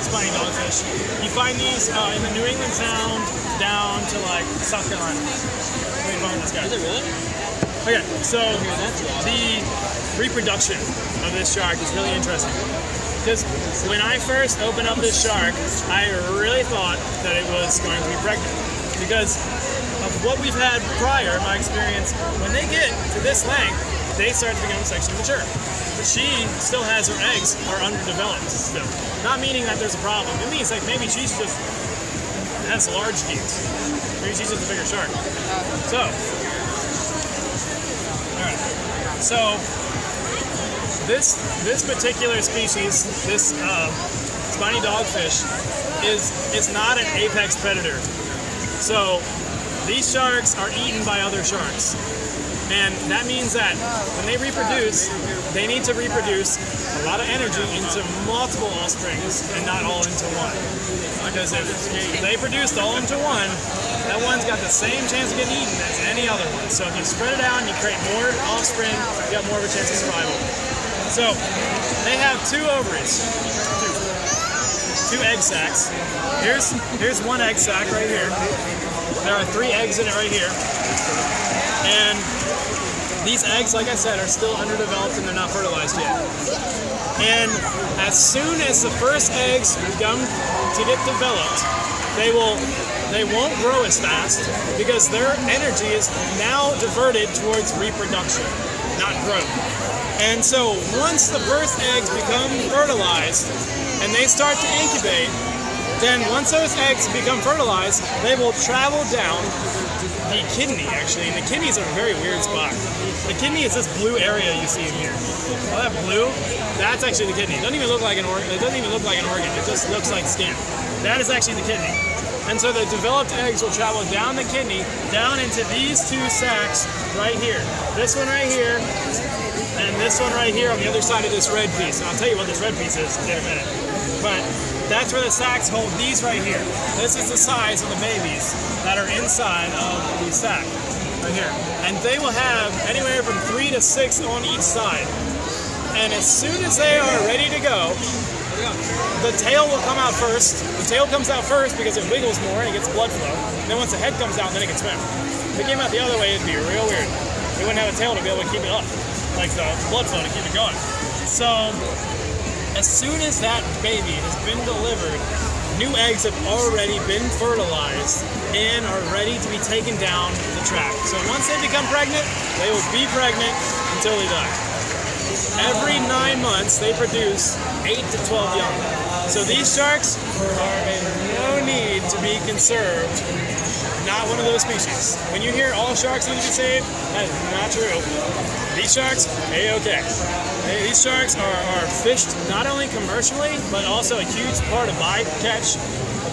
spiny dogfish. You find these in the New England Sound down to like South Carolina. Let me find this guy. Is it really? Okay, so the reproduction of this shark is really interesting. Because when I first opened up this shark, I really thought that it was going to be pregnant. Because of what we've had prior, my experience, when they get to this length, they start to become sexually mature. But she still has her eggs are underdeveloped still. Not meaning that there's a problem. It means like maybe she's just has large genes. Maybe she's just a bigger shark. So, alright. So this particular species, this spiny dogfish, is not an apex predator. So these sharks are eaten by other sharks. And that means that when they reproduce, they need to reproduce a lot of energy into multiple offsprings and not all into one. Because if they produced all into one, that one's got the same chance of getting eaten as any other one. So if you spread it out and you create more offspring, you have more of a chance of survival. So they have two ovaries, two egg sacs. Here's one egg sac right here. There are 3 eggs in it right here. And these eggs, like I said, are still underdeveloped and they're not fertilized yet. And as soon as the first eggs begin to get developed, they won't grow as fast because their energy is now diverted towards reproduction, not growth. And so once the first eggs become fertilized and they start to incubate, then once those eggs become fertilized, they will travel down the kidney, actually. And the kidney is a very weird spot. The kidney is this blue area you see in here. All that blue, that's actually the kidney. It doesn't even look like an organ. It doesn't even look like an organ. It just looks like skin. That is actually the kidney. And so the developed eggs will travel down the kidney, down into these 2 sacs right here. This one right here, and this one right here on the other side of this red piece. And I'll tell you what this red piece is in a minute. But that's where the sacs hold these right here. This is the size of the babies that are inside of the sac right here. And they will have anywhere from 3 to 6 on each side. And as soon as they are ready to go, the tail will come out first. The tail comes out first because it wiggles more and it gets blood flow. And then once the head comes out, then it can swim. If it came out the other way, it'd be real weird. We wouldn't have a tail to be able to keep it up, like the blood flow to keep it going. So as soon as that baby has been delivered, new eggs have already been fertilized and are ready to be taken down the track. So once they become pregnant, they will be pregnant until they die. Every 9 months, they produce 8 to 12 young. So these sharks are in no need to be conserved. Not one of those species. When you hear all sharks need to be saved, that is not true. These sharks, A-okay. These sharks are fished not only commercially, but also a huge part of bycatch.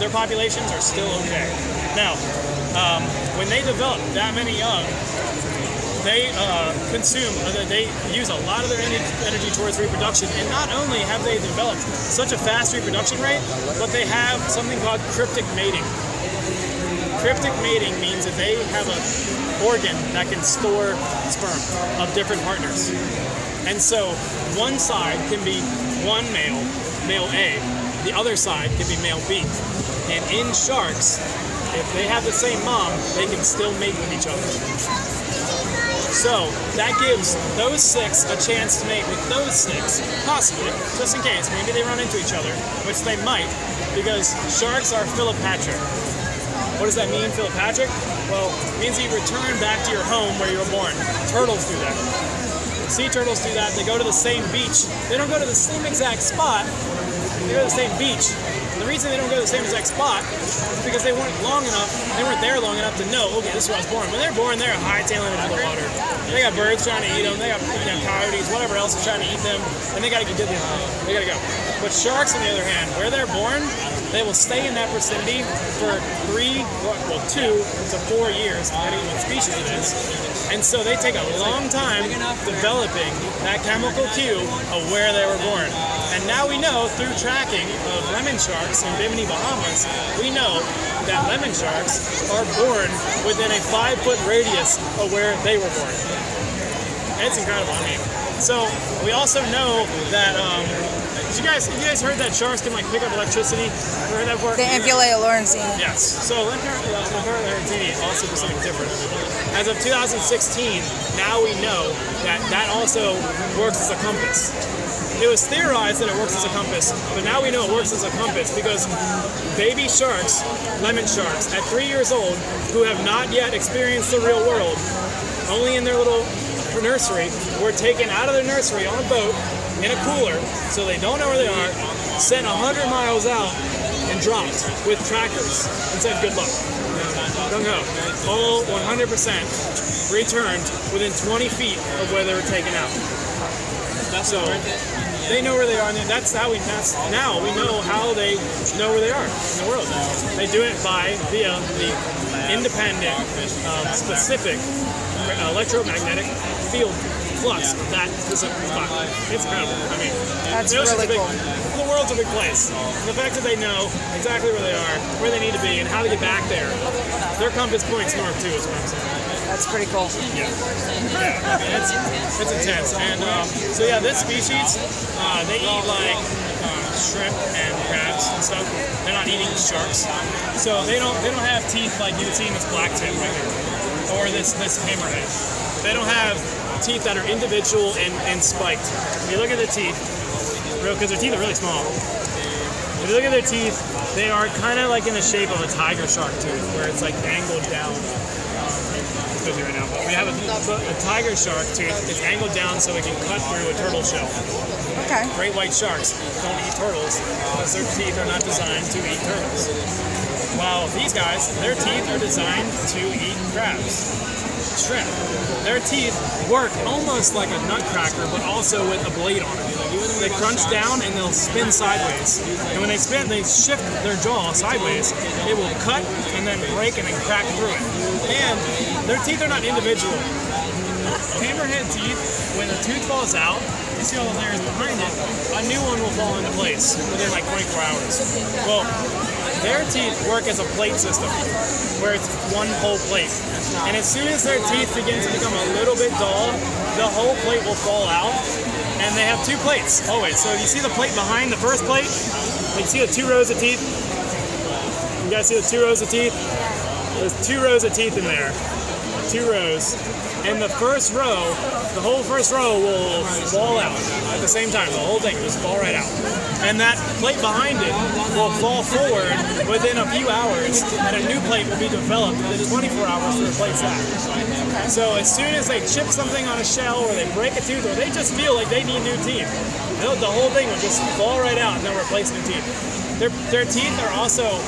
Their populations are still okay. Now, when they develop that many young, they they use a lot of their energy towards reproduction. And not only have they developed such a fast reproduction rate, but they have something called cryptic mating. Cryptic mating means that they have an organ that can store sperm of different partners. And so one side can be one male, male A. The other side can be male B. And in sharks, if they have the same mom, they can still mate with each other. So that gives those 6 a chance to mate with those 6, possibly, just in case. Maybe they run into each other, which they might, because sharks are philopatric. What does that mean, philopatric? Well, it means you return back to your home where you were born. Turtles do that. Sea turtles do that. They go to the same beach. They don't go to the same exact spot. They go to the same beach. And the reason they don't go to the same exact spot is because they weren't there long enough to know, okay, this is where I was born. When they're born, they're hightailing into the water. They got birds trying to eat them. They got coyotes, whatever else is trying to eat them. And they got to get They got to go. But sharks, on the other hand, where they're born, they will stay in that vicinity for 2 to 4 years, depending on what species it is. And so they take a long time developing that chemical cue of where they were born. And now we know through tracking of lemon sharks in Bimini, Bahamas, we know that lemon sharks are born within a 5-foot radius of where they were born. It's incredible. I mean, so we also know that You guys heard that sharks can like pick up electricity? Ever heard that before? The Ampullae Lawrencine. Yes. So Lawrencine also does something different. As of 2016, now we know that also works as a compass. It was theorized that it works as a compass, but now we know it works as a compass because baby sharks, lemon sharks, at 3 years old, who have not yet experienced the real world, only in their little nursery, were taken out of their nursery on a boat in a cooler, so they don't know where they are, sent 100 miles out, and dropped with trackers and said good luck. Gung ho. All 100% returned within 20 feet of where they were taken out. So they know where they are, and now we know how they know where they are in the world. They do it via the independent, specific electromagnetic field flux of that specific spot. It's incredible. I mean, that's really cool. The world's a big place. And the fact that they know exactly where they are, where they need to be, and how to get back there, their compass points north too, is what I'm saying. That's pretty cool. Yeah, it's intense. And so yeah, this species, they eat like shrimp and crabs and stuff. They're not eating sharks, so they don't have teeth like you would see in this black tip right here, or this hammerhead. They don't have teeth that are individual and spiked. If you look at the teeth, because their teeth are really small. If you look at their teeth, they are kind of like in the shape of a tiger shark tooth, where it's like angled down. Right now, but we have a tiger shark tooth. It's angled down so it can cut through a turtle shell. Okay. Great white sharks don't eat turtles because their teeth are not designed to eat turtles. While these guys, their teeth are designed to eat crabs, shrimp. Their teeth work almost like a nutcracker, but also with a blade on it. They crunch down and they'll spin sideways. And when they spin, they shift their jaw sideways. It will cut and then break and then crack through it. And their teeth are not individual. Hammerhead teeth, when a tooth falls out, you see all the layers behind it, a new one will fall into place within like 24 hours. Well, their teeth work as a plate system, where it's one whole plate. And as soon as their teeth begin to become a little bit dull, the whole plate will fall out. And they have two plates always. So you see the plate behind the first plate? You see the 2 rows of teeth? You guys see the 2 rows of teeth? There's 2 rows of teeth in there. 2 rows. And the first row, the whole first row will fall out at the same time. The whole thing will just fall right out. And that plate behind it will fall forward within a few hours, and a new plate will be developed within 24 hours to replace that. So as soon as they chip something on a shell, or they break a tooth, or they just feel like they need new teeth, the whole thing will just fall right out and they'll replace new teeth. Their teeth are also,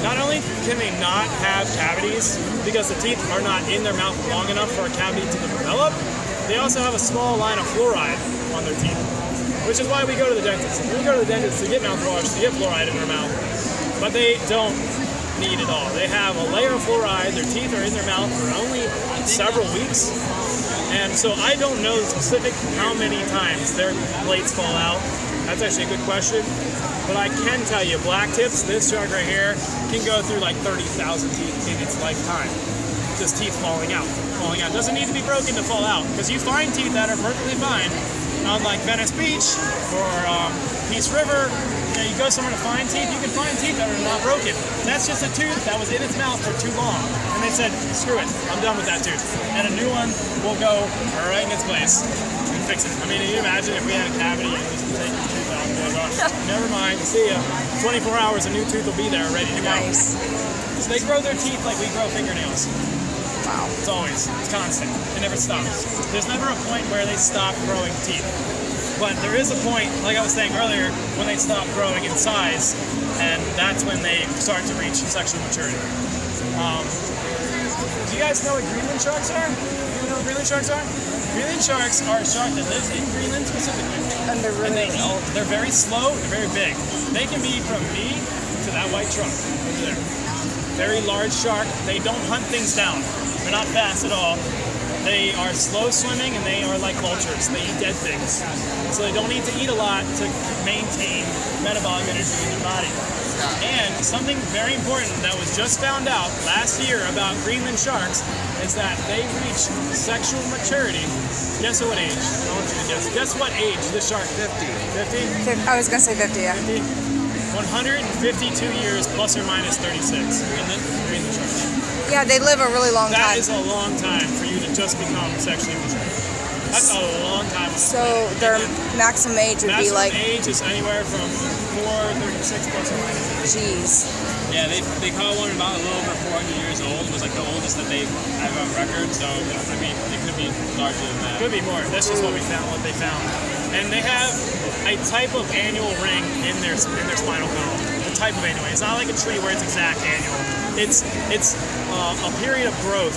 not only can they not have cavities because the teeth are not in their mouth long enough for a cavity to develop, they also have a small line of fluoride on their teeth, which is why we go to the dentist. We go to the dentist to get mouthwash, to get fluoride in their mouth, but they don't need it all. They have a layer of fluoride, their teeth are in their mouth for only several weeks, and so I don't know specific how many times their plates fall out. That's actually a good question. But I can tell you, black tips, this shark right here, can go through like 30,000 teeth in its lifetime. Just teeth falling out. Doesn't need to be broken to fall out, because you find teeth that are perfectly fine on like Venice Beach or Peace River. You go somewhere to find teeth, you can find teeth that are not broken. That's just a tooth that was in its mouth for too long. And they said, screw it, I'm done with that tooth. And a new one will go right in its place and fix it. I mean, can you imagine if we had a cavity and we just take the tooth out and go, never mind, see ya. 24 hours, a new tooth will be there ready to go. Nice. So they grow their teeth like we grow fingernails. Wow. It's constant. It never stops. There's never a point where they stop growing teeth. But there is a point, like I was saying earlier, when they stop growing in size, and that's when they start to reach sexual maturity. Do you guys know what Greenland sharks are? Do you know what Greenland sharks are? Greenland sharks are a shark that lives in Greenland specifically. And they're really old. They're very slow, they're very big. They can be from me to that white truck over there. Very large shark. They don't hunt things down. They're not fast at all. They are slow swimming, and they are like vultures. They eat dead things. So they don't need to eat a lot to maintain metabolic energy in their body. And something very important that was just found out last year about Greenland sharks is that they reach sexual maturity. Guess what age? I want you to guess. Guess what age the shark? 50. 50? I was gonna say 50. Yeah. 50? 152 years plus or minus 36. Greenland sharks. Yeah, they live a really long That time. is a long time for you to just become sexually mature. That's a long time. So their maximum age would be Maximum like, age is anywhere from 436 plus or minus. geez. Yeah, they caught one about a little over 400 years old. Was like the oldest that they have on record. So I mean, it could be larger than that. Could be more. That's just what we found. What they found, and they have a type of annual ring in their spinal column. A type of annual. It's not like a tree where it's exact annual. It's a period of growth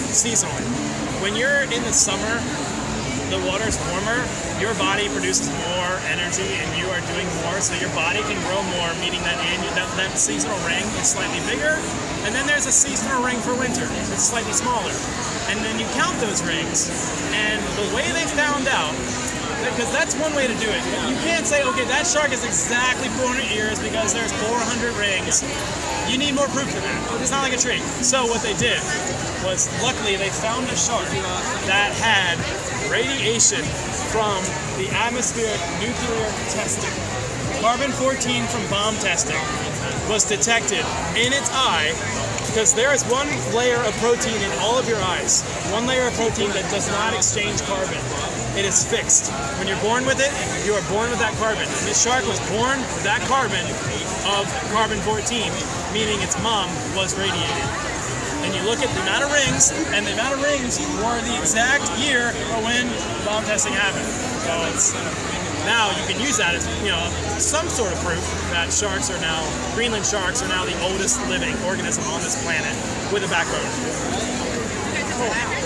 seasonally. When you're in the summer, the water's warmer, your body produces more energy and you are doing more, so your body can grow more, meaning that that seasonal ring is slightly bigger. And then there's a seasonal ring for winter. It's slightly smaller. And then you count those rings, and the way they found out, because that's one way to do it. You can't say, okay, that shark is exactly 400 years because there's 400 rings. You need more proof than that. It's not like a tree. So what they did was, luckily, they found a shark that had radiation from the atmospheric nuclear testing. Carbon-14 from bomb testing was detected in its eye, because there is one layer of protein in all of your eyes. One layer of protein that does not exchange carbon. It is fixed. When you're born with it, you are born with that carbon. And this shark was born with that carbon of carbon-14, meaning its mom was radiated. And you look at the amount of rings, and the amount of rings were the exact year when bomb testing happened. So it's now you can use that as some sort of proof that Greenland sharks are now the oldest living organism on this planet with a backbone. Cool.